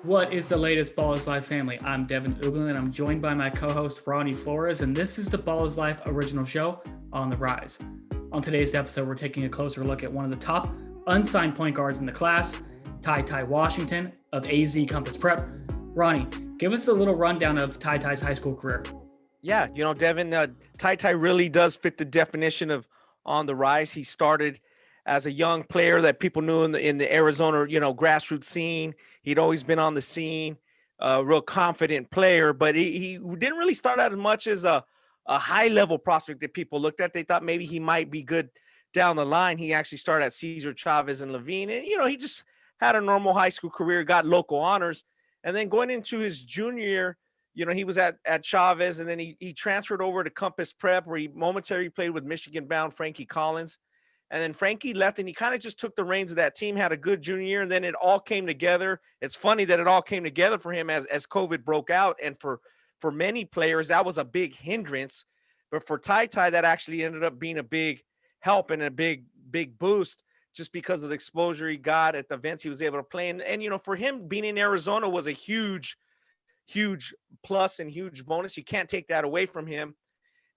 What is the latest Ballislife family? I'm Devin, Ugland, and I'm joined by my co-host Ronnie Flores, and this is the Ballislife original show on the rise. On today's episode, we're taking a closer look at one of the top unsigned point guards in the class, TyTy Washington of AZ Compass Prep. Ronnie, give us a little rundown of TyTy's high school career. Yeah, Devin, TyTy really does fit the definition of on the rise. He started as a young player that people knew in the Arizona, grassroots scene. He'd always been on the scene, a real confident player, but he didn't really start out as much as a high level prospect that people looked at. They thought maybe he might be good down the line. He actually started at Cesar Chavez and Levine, and he just had a normal high school career, got local honors, and then going into his junior year, he was at Chavez, and then he transferred over to Compass Prep, where he momentarily played with Michigan-bound Frankie Collins. And then Frankie left, and he kind of just took the reins of that team, had a good junior year, and then it all came together. It's funny that it all came together for him as COVID broke out, and for many players, that was a big hindrance. But for TyTy, that actually ended up being a big help and a big boost, just because of the exposure he got at the events he was able to play. And for him, being in Arizona was a huge plus and huge bonus. You can't take that away from him.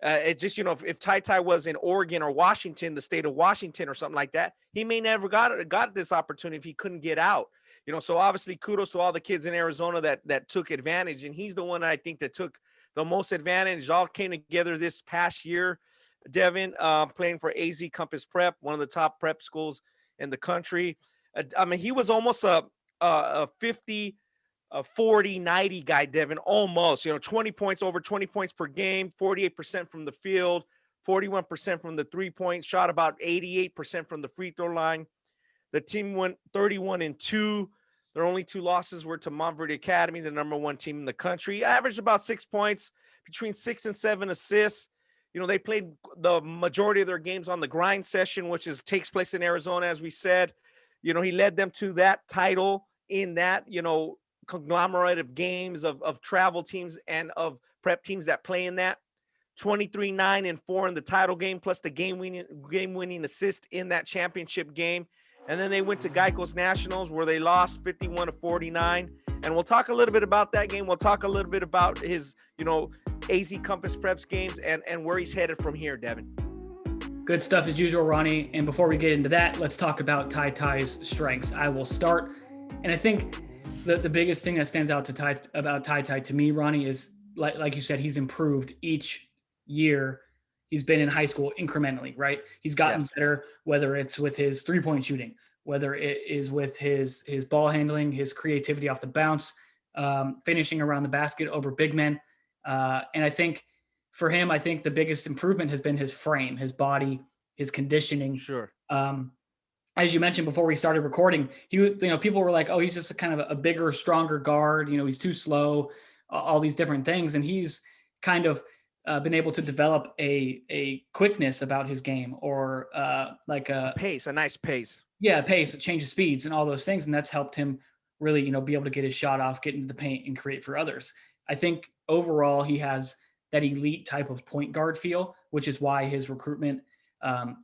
It just, if TyTy was in Oregon or Washington, the state of Washington or something like that, he may never got this opportunity if he couldn't get out. So obviously kudos to all the kids in Arizona that took advantage. And he's the one I think that took the most advantage. It all came together this past year. Devin, playing for AZ Compass Prep, one of the top prep schools in the country. He was almost a 50 a 40, 90 guy, Devin, almost, 20 points, over 20 points per game, 48% from the field, 41% from the 3-point shot, about 88% from the free throw line. The team went 31-2. Their only two losses were to Montverde Academy, the number one team in the country. Averaged about 6 points, between 6 and 7 assists. They played the majority of their games on the grind session, which takes place in Arizona, as we said. He led them to that title in that, conglomerate of games of travel teams and of prep teams that play in that. 23-9-4 in the title game, plus the game winning assist in that championship game. And then they went to Geico's Nationals, where they lost 51-49. And we'll talk a little bit about that game. We'll talk a little bit about his, AZ Compass Preps games and where he's headed from here, Devin. Good stuff as usual, Ronnie. And before we get into that, let's talk about TyTy's strengths. I will start. And I think the biggest thing that stands out about TyTy to me, Ronnie, is like you said, he's improved each year. He's been in high school incrementally, right? He's gotten better, whether it's with his 3-point shooting, whether it is with his ball handling, his creativity off the bounce, finishing around the basket over big men. And I think for him, the biggest improvement has been his frame, his body, his conditioning. Sure. As you mentioned before we started recording, people were like, oh, he's just a kind of a bigger, stronger guard. He's too slow, all these different things. And he's kind of been able to develop a quickness about his game, or like a pace, a nice pace. Yeah, pace, a change of speeds and all those things. And that's helped him really, be able to get his shot off, get into the paint and create for others. I think overall he has that elite type of point guard feel, which is why his recruitment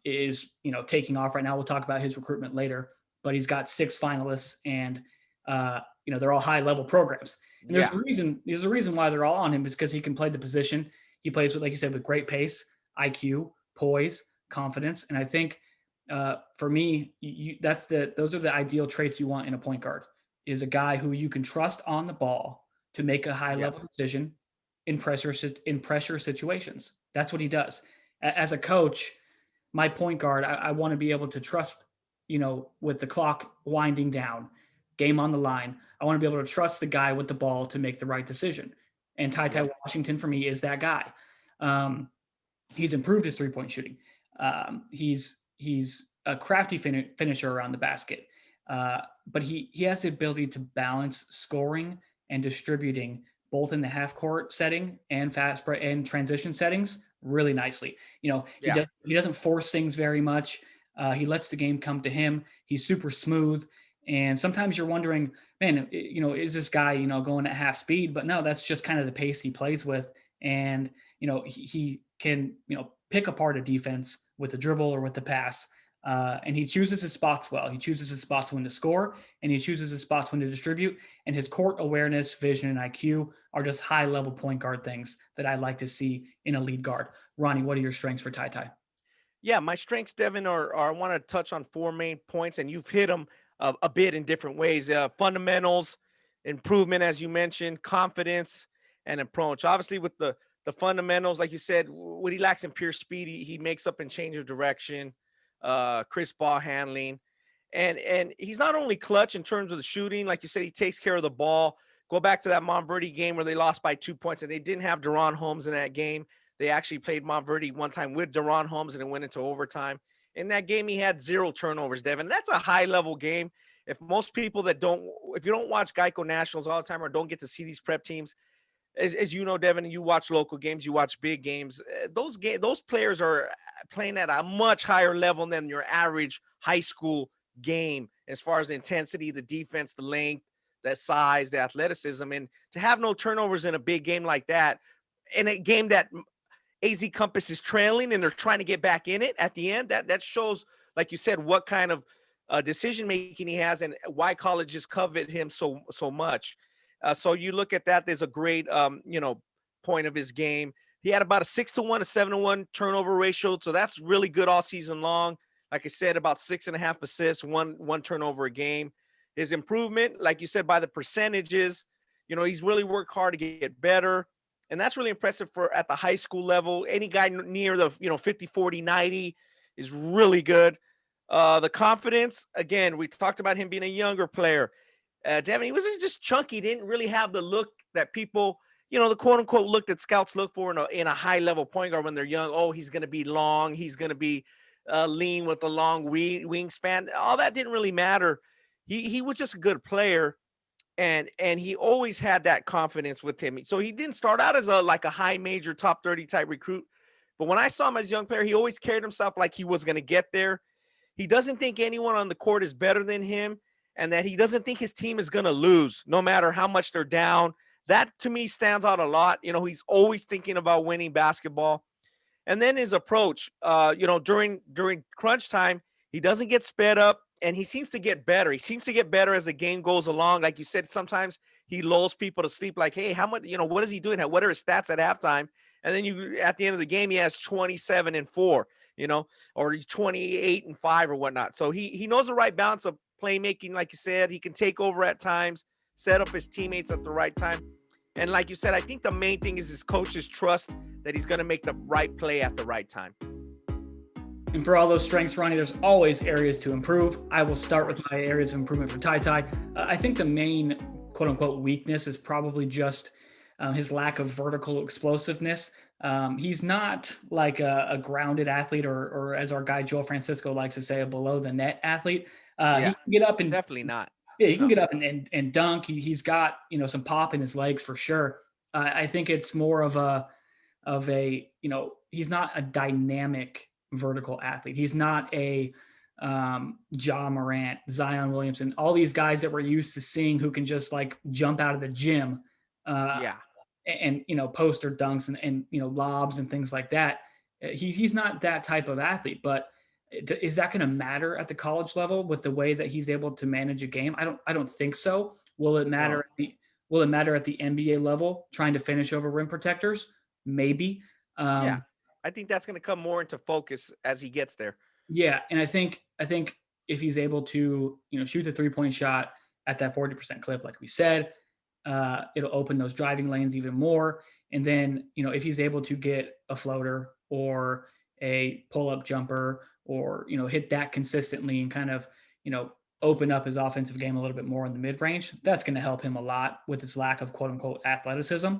is taking off right now. We'll talk about his recruitment later, but he's got 6 finalists, and they're all high level programs. And there's a reason why they're all on him, is because he can play the position. He plays with, like you said, with great pace, IQ, poise, confidence, and I think for me, those are the ideal traits you want in a point guard. Is a guy who you can trust on the ball to make a high level decision in pressure situations. That's what he does. As a coach, my point guard, I want to be able to trust, with the clock winding down, game on the line. I want to be able to trust the guy with the ball to make the right decision. And TyTy Washington, for me, is that guy. He's improved his 3-point shooting. He's a crafty finisher around the basket. But he has the ability to balance scoring and distributing, both in the half court setting and fast break and transition settings, really nicely. He doesn't force things very much. He lets the game come to him. He's super smooth. And sometimes you're wondering, man, is this guy, going at half speed? But no, that's just kind of the pace he plays with. And, he can, pick apart a defense with the dribble or with the pass. And he chooses his spots well. He chooses his spots when to score, and he chooses his spots when to distribute. And his court awareness, vision, and IQ are just high level point guard things that I'd like to see in a lead guard. Ronnie, what are your strengths for TyTy? Yeah, my strengths, Devin, are I want to touch on four main points, and you've hit them a bit in different ways. Fundamentals, improvement, as you mentioned, confidence, and approach. Obviously, with the fundamentals, like you said, what he lacks in pure speed, he makes up in change of direction, crisp ball handling, and he's not only clutch in terms of the shooting, like you said, he takes care of the ball. Go back to that Montverde game where they lost by 2 points, and they didn't have Deron Holmes in that game. They actually played Montverde one time with Deron Holmes, and it went into overtime. In that game, he had 0 turnovers, Devin. That's a high-level game. If most people if you don't watch Geico Nationals all the time or don't get to see these prep teams, as you know, Devin, you watch local games, you watch big games. Those players are playing at a much higher level than your average high school game as far as the intensity, the defense, the length, the size, the athleticism, and to have no turnovers in a big game like that, in a game that AZ Compass is trailing and they're trying to get back in it at the end. That shows, like you said, what kind of decision making he has and why colleges covet him so much. So you look at that. There's a great point of his game. He had about a 6-to-1, a 7-to-1 turnover ratio, so that's really good all season long. Like I said, about 6.5 assists, one turnover a game. His improvement, like you said, by the percentages, he's really worked hard to get better. And that's really impressive for at the high school level. Any guy near the 50, 40, 90 is really good. The confidence, again, we talked about him being a younger player. Devin, he wasn't just chunky. He didn't really have the look that people, the quote unquote look that scouts look for in a high level point guard when they're young. Oh, he's going to be long. He's going to be lean with a long wingspan. All that didn't really matter. He was just a good player. And he always had that confidence with him. So he didn't start out as a high major top 30 type recruit. But when I saw him as a young player, he always carried himself like he was going to get there. He doesn't think anyone on the court is better than him, and that he doesn't think his team is going to lose no matter how much they're down. That to me stands out a lot. He's always thinking about winning basketball. And then his approach, during crunch time, he doesn't get sped up, and he seems to get better. He seems to get better as the game goes along. Like you said, sometimes he lulls people to sleep. Like, hey, how much? What is he doing? What are his stats at halftime? And then at the end of the game, he has 27-4, or 28-5 or whatnot. So he knows the right balance of playmaking. Like you said, he can take over at times, set up his teammates at the right time. And like you said, I think the main thing is his coach's trust that he's going to make the right play at the right time. And for all those strengths, Ronnie, there's always areas to improve. I will start with my areas of improvement for TyTy. I think the main quote unquote weakness is probably just his lack of vertical explosiveness. He's not like a grounded athlete or as our guy Joel Francisco likes to say, a below the net athlete. He can get up and definitely not. Yeah, he can get up and dunk. He's got some pop in his legs for sure. I think it's more of a he's not a dynamic vertical athlete. He's not a Ja Morant, Zion Williamson, all these guys that we're used to seeing who can just like jump out of the gym, and poster dunks and lobs and things like that. He's not that type of athlete, but is that going to matter at the college level with the way that he's able to manage a game? I don't think so. Will it matter? No. Will it matter at the NBA level, trying to finish over rim protectors? Maybe. I think that's going to come more into focus as he gets there. Yeah, and I think if he's able to shoot the 3-point shot at that 40% clip, like we said, it'll open those driving lanes even more. And then if he's able to get a floater or a pull-up jumper or hit that consistently and kind of open up his offensive game a little bit more in the mid-range, that's going to help him a lot with his lack of quote-unquote athleticism.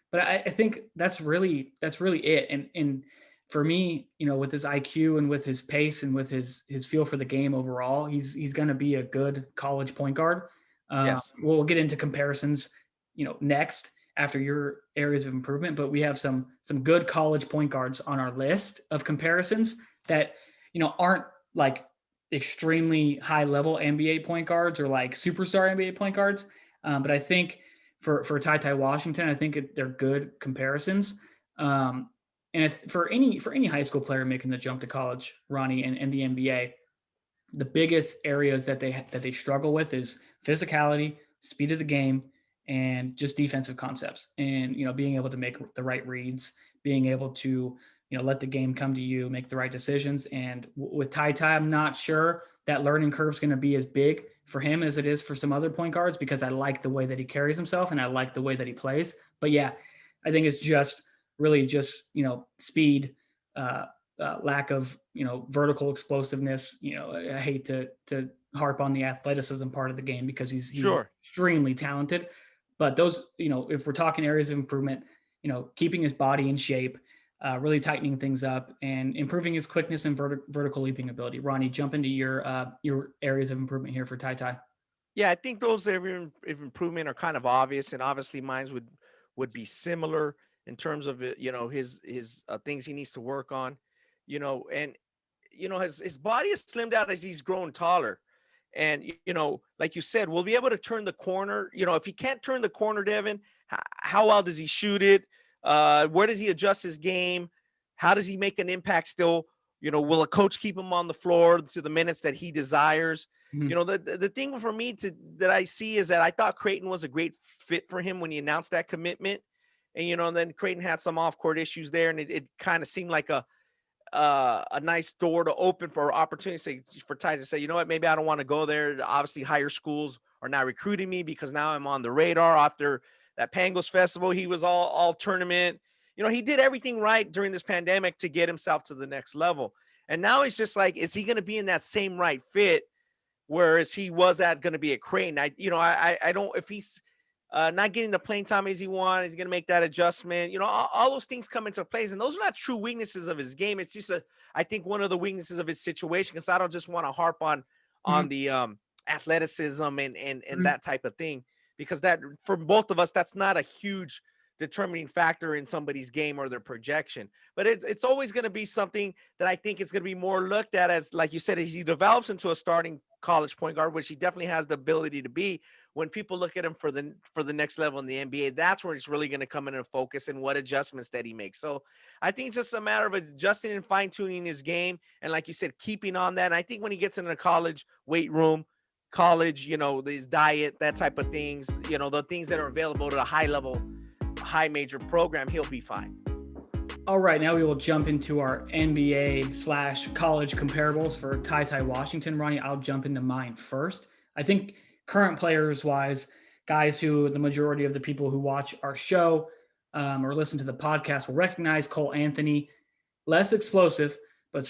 But I think that's really it. And for me, with his IQ and with his pace and with his feel for the game overall, he's going to be a good college point guard. Yes. We'll get into comparisons next after your areas of improvement, but we have some good college point guards on our list of comparisons that aren't like extremely high level NBA point guards or like superstar NBA point guards, but I think for TyTy Washington, I think they're good comparisons, and And for any high school player making the jump to college, Ronnie, and the NBA, the biggest areas that they struggle with is physicality, speed of the game, and just defensive concepts. And being able to make the right reads, being able to let the game come to you, make the right decisions. And with TyTy, I'm not sure that learning curve is going to be as big for him as it is for some other point guards, because I like the way that he carries himself and I like the way that he plays. But yeah, I think it's just really just speed, lack of vertical explosiveness. I hate to harp on the athleticism part of the game because he's Sure. extremely talented. But those, if we're talking areas of improvement, keeping his body in shape, really tightening things up, and improving his quickness and vertical leaping ability. Ronnie, jump into your areas of improvement here for TyTy. Yeah, I think those areas of improvement are kind of obvious, and obviously mine would be similar in terms of his things he needs to work on, and his body is slimmed out as he's grown taller, and like you said, we'll be able to turn the corner. If he can't turn the corner, Devin, how well does he shoot it? Where does he adjust his game? How does he make an impact still? Will a coach keep him on the floor to the minutes that he desires? Mm-hmm. The thing for me that I see is that I thought Creighton was a great fit for him when he announced that commitment. And then Creighton had some off-court issues there, and it kind of seemed like a nice door to open for opportunity for TyTy to say, you know what, maybe I don't want to go there. Obviously, higher schools are now recruiting me because now I'm on the radar. After that Pangos Festival, he was all tournament. He did everything right during this pandemic to get himself to the next level. And now it's just like, is he going to be in that same right fit? Whereas he was going to be a Creighton. I don't, if he's not getting the playing time as he wants, he's going to make that adjustment. All those things come into place, and those are not true weaknesses of his game. It's just I think one of the weaknesses of his situation, because I don't just want to harp on Mm-hmm. the athleticism and Mm-hmm. that type of thing, because that for both of us, that's not a huge determining factor in somebody's game or their projection. But it's always going to be something that I think is going to be more looked at as, like you said, as he develops into a starting college point guard, which he definitely has the ability to be. When people look at him for the next level in the NBA, that's where he's really going to come into focus and what adjustments that he makes. So I think it's just a matter of adjusting and fine tuning his game. And like you said, keeping on that. And I think when he gets into the college weight room, college, his diet, that type of things, the things that are available to a high major program, he'll be fine. All right, now we will jump into our NBA/college comparables for TyTy Washington. Ronnie, I'll jump into mine first. I think current players wise, guys who the majority of the people who watch our show or listen to the podcast will recognize: Cole Anthony, less explosive, but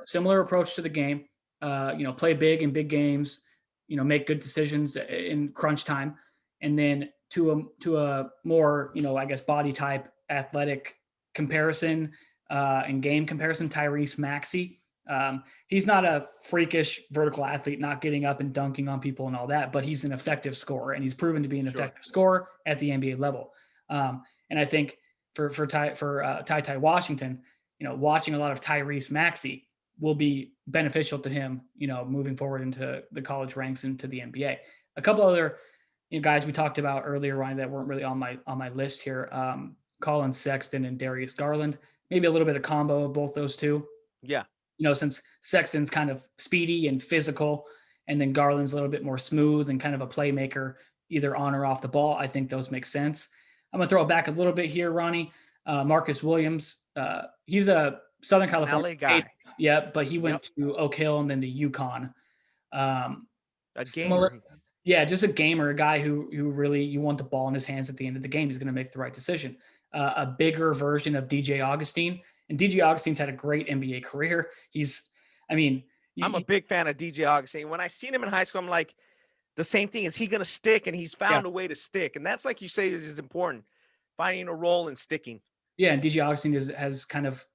similar approach to the game. Play big in big games, make good decisions in crunch time. And then to a more, I guess, body type, athletic comparison and game comparison, Tyrese Maxey. He's not a freakish vertical athlete, not getting up and dunking on people and all that, but he's an effective scorer, and he's proven to be an effective scorer at the NBA level. And I think for TyTy Washington, watching a lot of Tyrese Maxey will be beneficial to him, moving forward into the college ranks into the NBA. A couple other guys we talked about earlier, Ryan, that weren't really on my list here. Colin Sexton and Darius Garland, maybe a little bit of combo of both those two. Yeah. Since Sexton's kind of speedy and physical, and then Garland's a little bit more smooth and kind of a playmaker, either on or off the ball, I think those make sense. I'm going to throw it back a little bit here, Ronnie. Marcus Williams, he's a Southern California LA guy. Yeah, but he went to Oak Hill and then to UConn. A gamer. Yeah, just a gamer, a guy who really, you want the ball in his hands at the end of the game. He's going to make the right decision. A bigger version of DJ Augustine. And DJ Augustine's had a great NBA career. I'm a big fan of DJ Augustine. When I seen him in high school, I'm like, the same thing. Is he going to stick? And he's found a way to stick. And that's, like you say, is important. Finding a role and sticking. Yeah, and DJ Augustine has kind of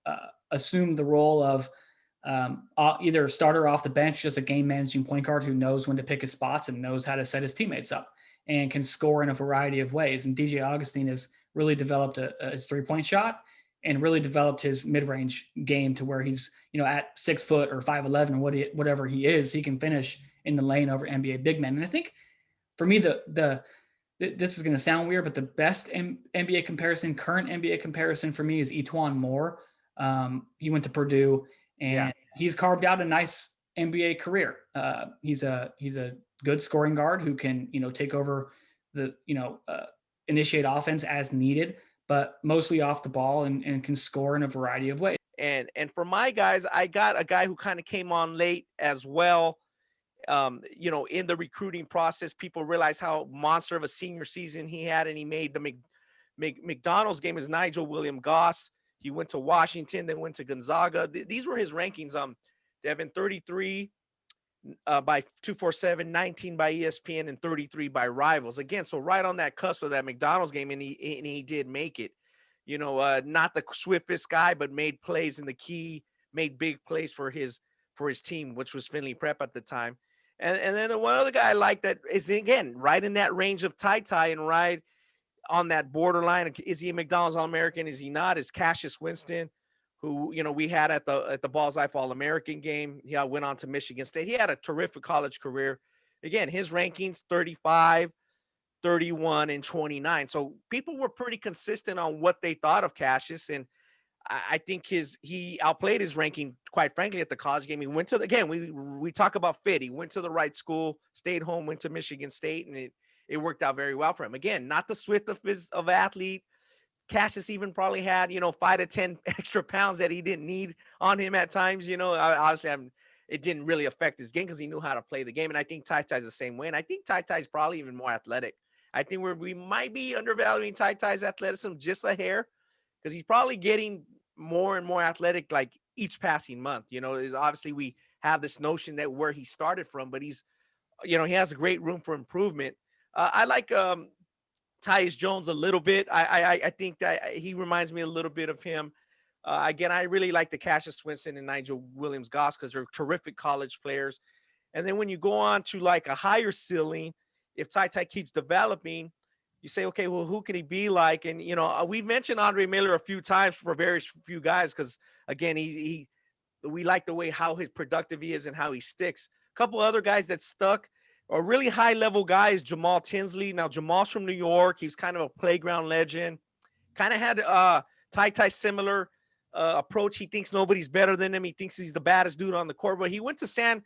assumed the role of either starter off the bench, just a game managing point guard who knows when to pick his spots and knows how to set his teammates up and can score in a variety of ways. And DJ Augustine has really developed his 3-point shot and really developed his mid-range game to where he's, at 6 foot or 5'11" or whatever he is, he can finish in the lane over NBA big men. And I think for me, this is going to sound weird, but the best NBA comparison, current NBA comparison for me, is Etuan Moore. He went to Purdue, Yeah. and he's carved out a nice NBA career. He's a good scoring guard who can take over the initiate offense as needed, but mostly off the ball and can score in a variety of ways. And for my guys, I got a guy who kind of came on late as well. In the recruiting process, people realize how monster of a senior season he had, and he made the McDonald's game. Is Nigel William Goss. He went to Washington, then went to Gonzaga. These were his rankings. Devin, 33 by 247, 19 by ESPN, and 33 by Rivals. Again, so right on that cusp of that McDonald's game, and he did make it. Not the swiftest guy, but made plays in the key, made big plays for his team, which was Finley Prep at the time. And then the one other guy I like that is, again, right in that range of TyTy and right on that borderline. Is he a McDonald's All-American? Is he not? Is Cassius Winston, who, we had at the Ballislife All-American game. He went on to Michigan State. He had a terrific college career. Again, his rankings 35, 31, and 29. So people were pretty consistent on what they thought of Cassius. And I think he outplayed his ranking, quite frankly, at the college game. He went to again, we talk about fit. He went to the right school, stayed home, went to Michigan State, and it worked out very well for him. Again, not the swift of athlete. Cassius even probably had 5 to 10 extra pounds that he didn't need on him at times. Obviously, it didn't really affect his game because he knew how to play the game. And I think TyTy's the same way. And I think TyTy's probably even more athletic. I think we might be undervaluing TyTy's athleticism just a hair, because he's probably getting more and more athletic like each passing month. Obviously we have this notion that where he started from, but he's, he has a great room for improvement. I like Tyus Jones a little bit. I think that he reminds me a little bit of him. Again, I really like the Cassius Winston and Nigel Williams Goss because they're terrific college players. And then when you go on to like a higher ceiling, if TyTy keeps developing, you say, okay, well, who can he be like? And, we've mentioned Andre Miller a few times for various few guys because, again, we like the way how his productive he is and how he sticks. A couple other guys that stuck, a really high-level guy is Jamal Tinsley. Now, Jamal's from New York. He was kind of a playground legend. Kind of had TyTy similar approach. He thinks nobody's better than him. He thinks he's the baddest dude on the court. But he went to San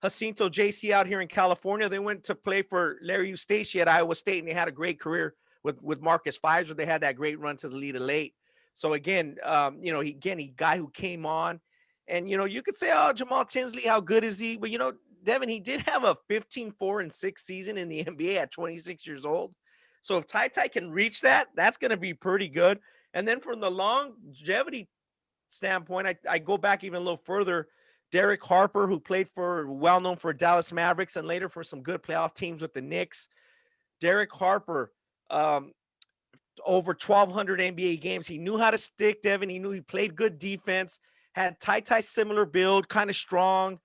Jacinto JC out here in California. They went to play for Larry Eustace at Iowa State, and they had a great career with Marcus Pfizer. They had that great run to the lead of late. So again, he guy who came on, and you could say, oh, Jamal Tinsley, how good is he? But Devin, he did have a 15-4-6 season in the NBA at 26 years old. So if TyTy can reach that, that's going to be pretty good. And then from the longevity standpoint, I go back even a little further. Derek Harper, who played well known for Dallas Mavericks and later for some good playoff teams with the Knicks. Derek Harper, over 1,200 NBA games. He knew how to stick, Devin. He knew he played good defense, had TyTy similar build, kind of strong,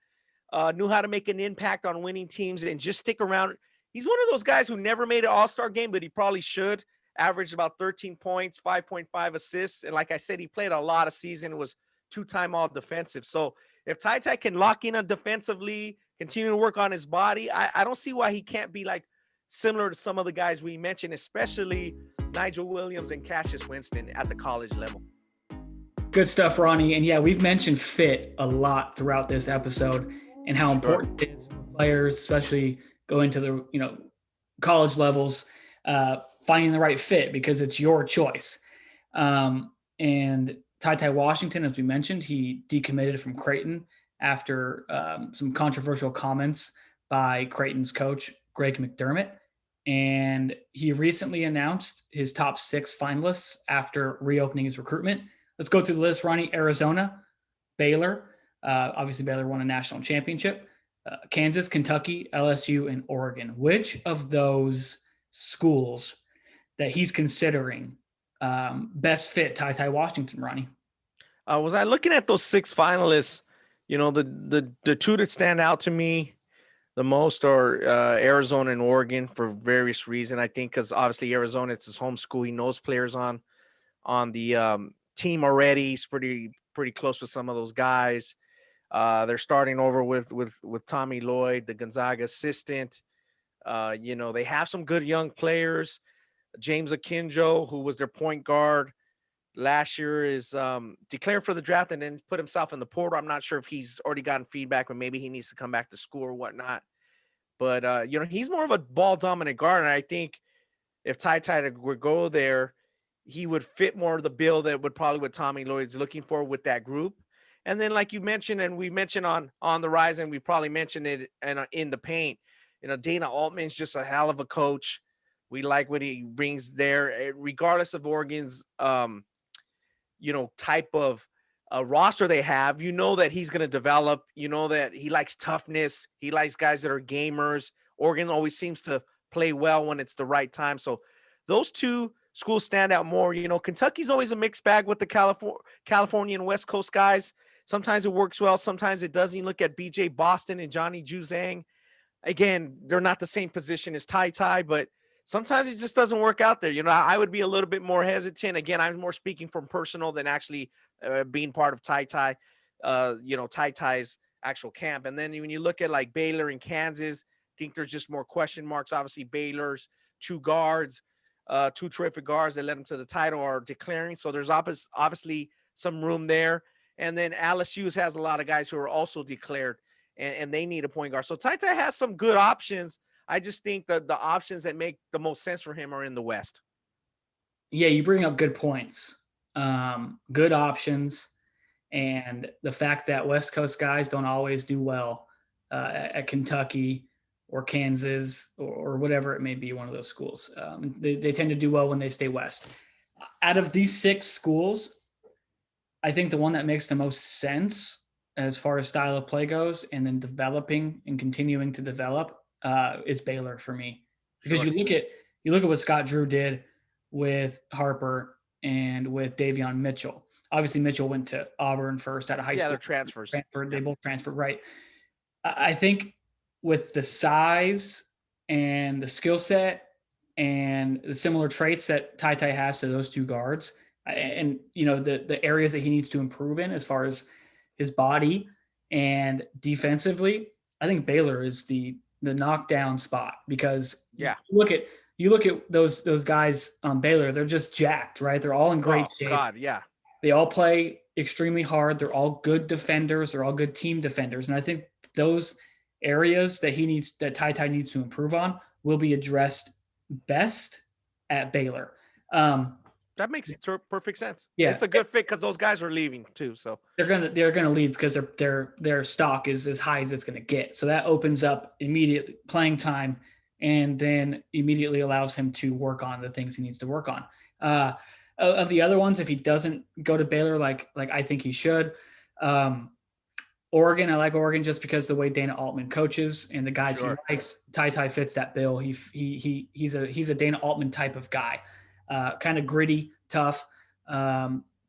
knew how to make an impact on winning teams and just stick around. He's one of those guys who never made an all-star game, but he probably should. Averaged about 13 points, 5.5 assists. And like I said, he played a lot of season, was two-time all-defensive. So if TyTy can lock in defensively, continue to work on his body, I don't see why he can't be like similar to some of the guys we mentioned, especially Nigel Williams and Cassius Winston at the college level. Good stuff, Ronnie. And yeah, we've mentioned fit a lot throughout this episode and how important it is for players, especially going to the college levels, finding the right fit because it's your choice. And TyTy Washington, as we mentioned, he decommitted from Creighton after some controversial comments by Creighton's coach, Greg McDermott. And he recently announced his top 6 finalists after reopening his recruitment. Let's go through the list, Ronnie. Arizona, Baylor. Obviously, Baylor won a national championship. Kansas, Kentucky, LSU, and Oregon. Which of those schools that he's considering best fit TyTy Washington, Ronnie? Was I looking at those 6 finalists? The two that stand out to me the most are Arizona and Oregon for various reasons. I think because obviously Arizona, it's his home school. He knows players on the team already. He's pretty close with some of those guys. They're starting over with Tommy Lloyd, the Gonzaga assistant. They have some good young players. James Akinjo, who was their point guard, last year is declared for the draft and then put himself in the portal. I'm not sure if he's already gotten feedback, or maybe he needs to come back to school or whatnot. But he's more of a ball dominant guard, and I think if TyTy would go there, he would fit more of the bill that would probably what Tommy Lloyd's looking for with that group. And then, like you mentioned, and we mentioned on the rise, and we probably mentioned it and in the paint. Dana Altman's just a hell of a coach. We like what he brings there, regardless of Oregon's type of roster they have. That he's going to develop. That he likes toughness. He likes guys that are gamers. Oregon always seems to play well when it's the right time. So those two schools stand out more. Kentucky's always a mixed bag with the California and West Coast guys. Sometimes it works well, sometimes it doesn't. You look at BJ Boston and Johnny Juzang. Again, they're not the same position as TyTy, but sometimes it just doesn't work out there. I would be a little bit more hesitant. Again, I'm more speaking from personal than actually being part of TyTy, TyTy's actual camp. And then when you look at like Baylor and Kansas, I think there's just more question marks. Obviously, Baylor's two terrific guards that led them to the title are declaring. So there's obviously some room there. And then LSU has a lot of guys who are also declared, and they need a point guard. So TyTy has some good options. I just think that the options that make the most sense for him are in the West. Yeah, you bring up good points. Good options, and the fact that West Coast guys don't always do well at Kentucky or Kansas or whatever it may be, one of those schools. They tend to do well when they stay West. Out of these 6 schools, I think the one that makes the most sense as far as style of play goes, and then developing and continuing to develop, is Baylor for me. Because Sure. you look at what Scott Drew did with Harper and with Davion Mitchell. Obviously, Mitchell went to Auburn first out of high school. They're transfers. They both transferred, right? I think with the size and the skill set and the similar traits that TyTy has to those two guards, and the areas that he needs to improve in as far as his body and defensively, I think Baylor is the knockdown spot. Because Yeah. you look at those guys on Baylor, they're just jacked, right? They're all in great shape. God, yeah. They all play extremely hard. They're all good defenders. They're all good team defenders. And I think those areas that TyTy needs to improve on will be addressed best at Baylor. That makes perfect sense. Yeah, it's a good fit because those guys are leaving too. So they're gonna leave because their stock is as high as it's gonna get. So that opens up immediate playing time, and then immediately allows him to work on the things he needs to work on. Of the other ones, if he doesn't go to Baylor, like I think he should. Oregon, I like Oregon just because the way Dana Altman coaches and the guys Sure. he likes. TyTy fits that bill. He's a Dana Altman type of guy. Kind of gritty, tough,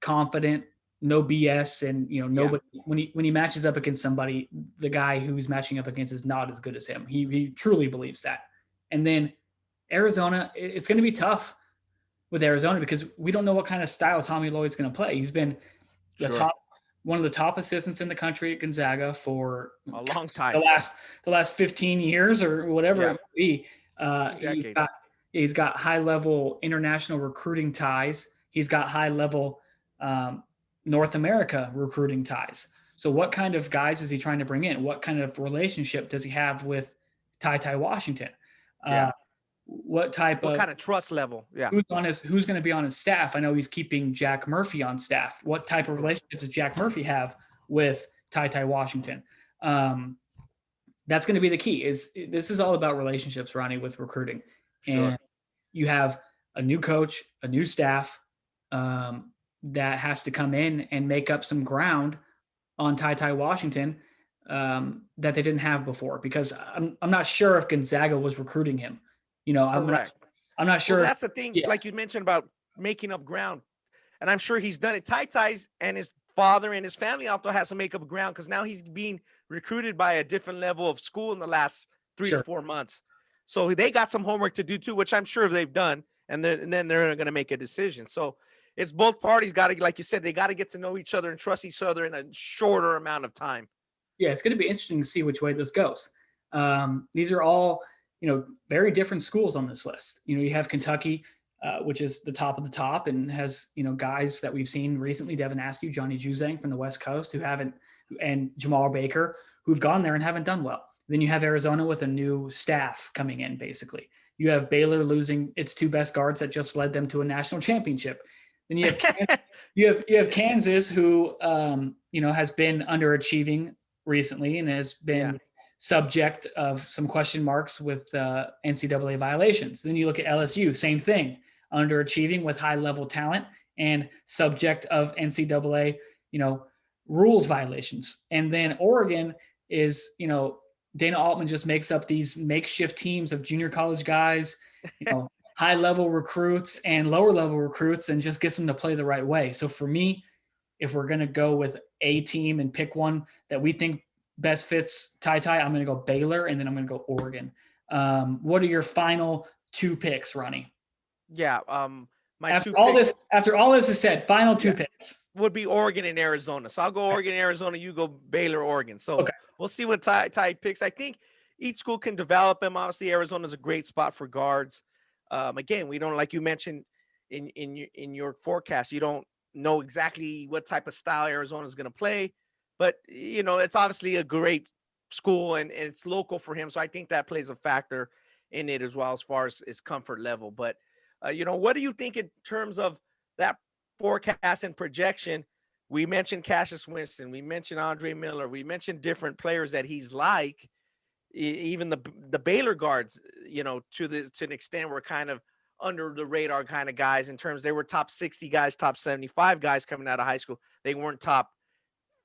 confident, no BS, and nobody when he matches up against somebody, the guy who he's matching up against is not as good as him. He truly believes that. And then Arizona, it's going to be tough with Arizona because we don't know what kind of style Tommy Lloyd's going to play. He's been one of the top assistants in the country at Gonzaga for a long time. The last 15 years or whatever it may be. He's got high-level international recruiting ties. He's got high-level North America recruiting ties. So what kind of guys is he trying to bring in? What kind of relationship does he have with TyTy Washington? What kind of trust level? Yeah. Who's going to be on his staff? I know he's keeping Jack Murphy on staff. What type of relationship does Jack Murphy have with TyTy Washington? That's going to be the key. This is all about relationships, Ronnie, with recruiting. Sure. And you have a new coach, a new staff that has to come in and make up some ground on TyTy Washington that they didn't have before. Because I'm not sure if Gonzaga was recruiting him. I'm not sure. Well, that's the thing, like you mentioned about making up ground, and I'm sure he's done it. TyTy's and his father and his family also have to make up ground because now he's being recruited by a different level of school in the last 3 to 4 months. So they got some homework to do too, which I'm sure they've done, and then they're going to make a decision. So it's both parties got to, like you said, they got to get to know each other and trust each other in a shorter amount of time. Yeah, it's going to be interesting to see which way this goes. These are all very different schools on this list. You have Kentucky, which is the top of the top, and has, guys that we've seen recently, Devin Askew, Johnny Juzang from the West Coast, who haven't, and Jamal Baker, who've gone there and haven't done well. Then you have Arizona with a new staff coming in, basically. You have Baylor losing its two best guards that just led them to a national championship. Then you have you have Kansas, who has been underachieving recently and has been subject of some question marks with NCAA violations. Then you look at LSU, same thing, underachieving with high level talent and subject of NCAA, rules violations. And then Oregon is, Dana Altman just makes up these makeshift teams of junior college guys, high level recruits and lower level recruits, and just gets them to play the right way. So for me, if we're going to go with a team and pick one that we think best fits TyTy, I'm going to go Baylor, and then I'm going to go Oregon. What are your final two picks, Ronnie? Yeah. After all this is said, final two picks would be Oregon and Arizona. So I'll go Oregon, Arizona. You go Baylor, Oregon. So we'll see what TyTy picks. I think each school can develop them. Obviously, Arizona is a great spot for guards. Again, we don't, like you mentioned in your forecast, you don't know exactly what type of style Arizona is going to play, but it's obviously a great school and it's local for him. So I think that plays a factor in it as well, as far as his comfort level. But what do you think in terms of that forecast and projection? We mentioned Cassius Winston, we mentioned Andre Miller, we mentioned different players that he's like. Even the Baylor guards, to an extent, were kind of under the radar kind of guys in terms, they were top 60 guys, top 75 guys coming out of high school. They weren't top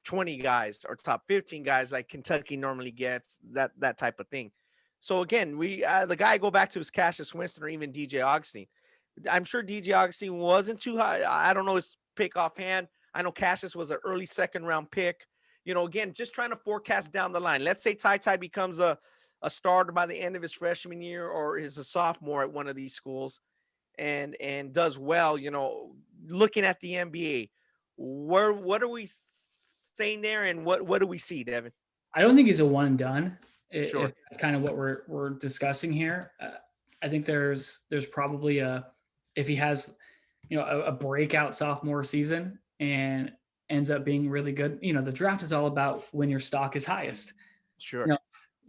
20 guys or top 15 guys like Kentucky normally gets, that type of thing. So again, the guy I go back to is Cassius Winston or even DJ Augustine. I'm sure DJ Augustine wasn't too high. I don't know his pick offhand. I know Cassius was an early second round pick. Again, just trying to forecast down the line. Let's say TyTy becomes a starter by the end of his freshman year or is a sophomore at one of these schools and does well, looking at the NBA. What are we saying there, and what do we see, Devin? I don't think he's a one and done. Sure. If that's kind of what we're discussing here. I think there's probably if he has, a breakout sophomore season and ends up being really good. The draft is all about when your stock is highest. Sure.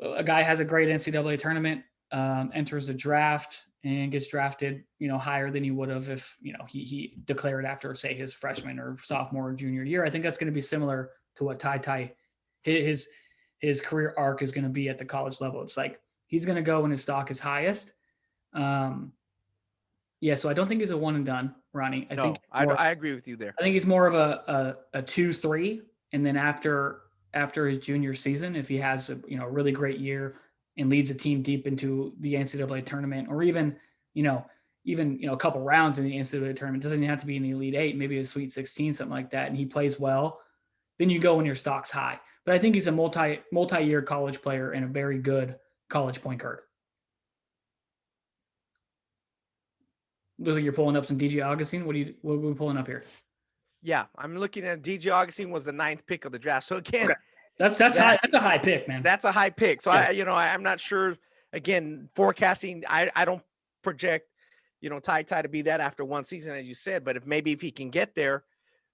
A guy has a great NCAA tournament, enters the draft and gets drafted, higher than he would have if, he declared after, say, his freshman or sophomore or junior year. I think that's going to be similar to what TyTy, his career arc is going to be at the college level. It's like he's going to go when his stock is highest. So I don't think he's a one and done, Ronnie. I agree with you there. I think he's more of a 2-3, and then after his junior season, if he has a really great year and leads a team deep into the NCAA tournament, or even a couple rounds in the NCAA tournament, doesn't even have to be in the Elite Eight, maybe a Sweet 16, something like that, and he plays well, then you go when your stock's high. But I think he's a multi-year college player and a very good college point guard. Looks like you're pulling up some DJ Augustine. What are we pulling up here? Yeah, I'm looking at DJ Augustine was the 9th pick of the draft. So again, that's high. That's a high pick, man. That's a high pick. So I'm not sure. Again, forecasting, I don't project, TyTy to be that after one season, as you said. But if he can get there,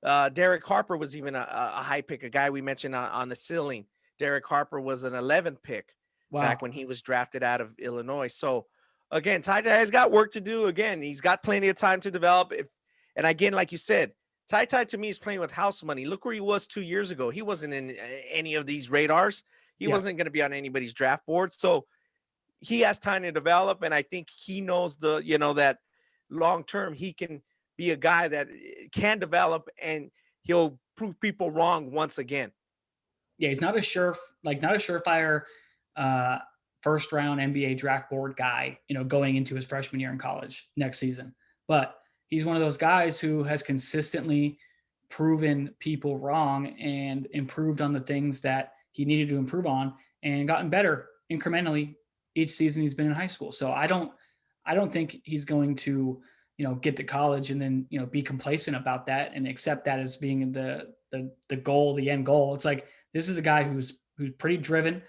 Derek Harper was even a high pick, a guy we mentioned on the ceiling. Derek Harper was an 11th pick back when he was drafted out of Illinois. So again, TyTy has got work to do. Again, he's got plenty of time to develop. And again, like you said, TyTy to me is playing with house money. Look where he was 2 years ago. He wasn't in any of these radars. He wasn't going to be on anybody's draft board. So he has time to develop. And I think he knows that long-term, he can be a guy that can develop and he'll prove people wrong once again. Yeah. He's not a surefire, first round NBA draft board guy, going into his freshman year in college next season. But he's one of those guys who has consistently proven people wrong and improved on the things that he needed to improve on and gotten better incrementally each season he's been in high school. So I don't think he's going to, get to college and then, be complacent about that and accept that as being the goal, the end goal. It's like, this is a guy who's pretty driven,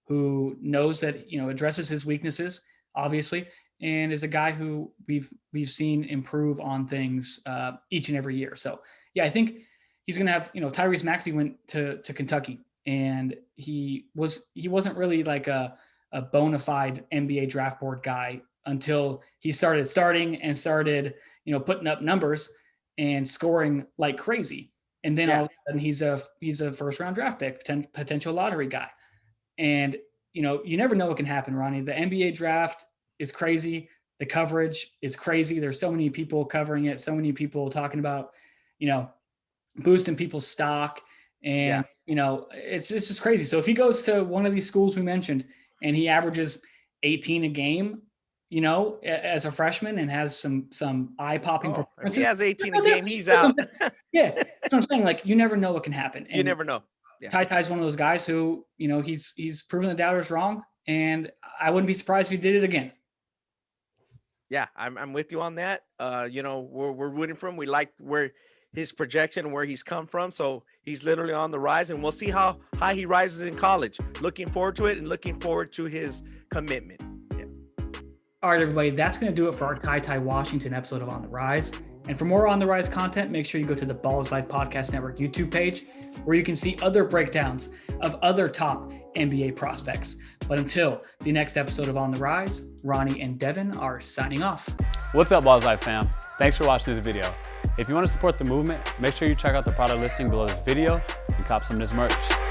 who knows that, addresses his weaknesses, obviously, and is a guy who we've seen improve on things each and every year. So yeah, I think he's going to have, Tyrese Maxey went to Kentucky, and he wasn't really like a bona fide NBA draft board guy until he started started, putting up numbers and scoring like crazy. And then all of a sudden he's a first round draft pick, potential lottery guy. And, you never know what can happen, Ronnie. The NBA draft is crazy. The coverage is crazy. There's so many people covering it, so many people talking about, boosting people's stock. And, it's just crazy. So if he goes to one of these schools we mentioned and he averages 18 a game, as a freshman, and has some eye-popping performances. If he has 18 a game, he's out. Yeah, that's what I'm saying. Like, you never know what can happen. You never know. Yeah. TyTy's one of those guys who, he's proven the doubters wrong, and I wouldn't be surprised if he did it again. Yeah, I'm with you on that. We're rooting for him. We like where his projection, where he's come from. So he's literally on the rise, and we'll see how high he rises in college. Looking forward to it, and looking forward to his commitment. All right, everybody, that's going to do it for our TyTy Washington episode of On the Rise. And for more On the Rise content, make sure you go to the Ballislife Podcast Network YouTube page, where you can see other breakdowns of other top NBA prospects. But until the next episode of On the Rise, Ronnie and Devin are signing off. What's up, Ballislife fam? Thanks for watching this video. If you want to support the movement, make sure you check out the product listing below this video and cop some of this merch.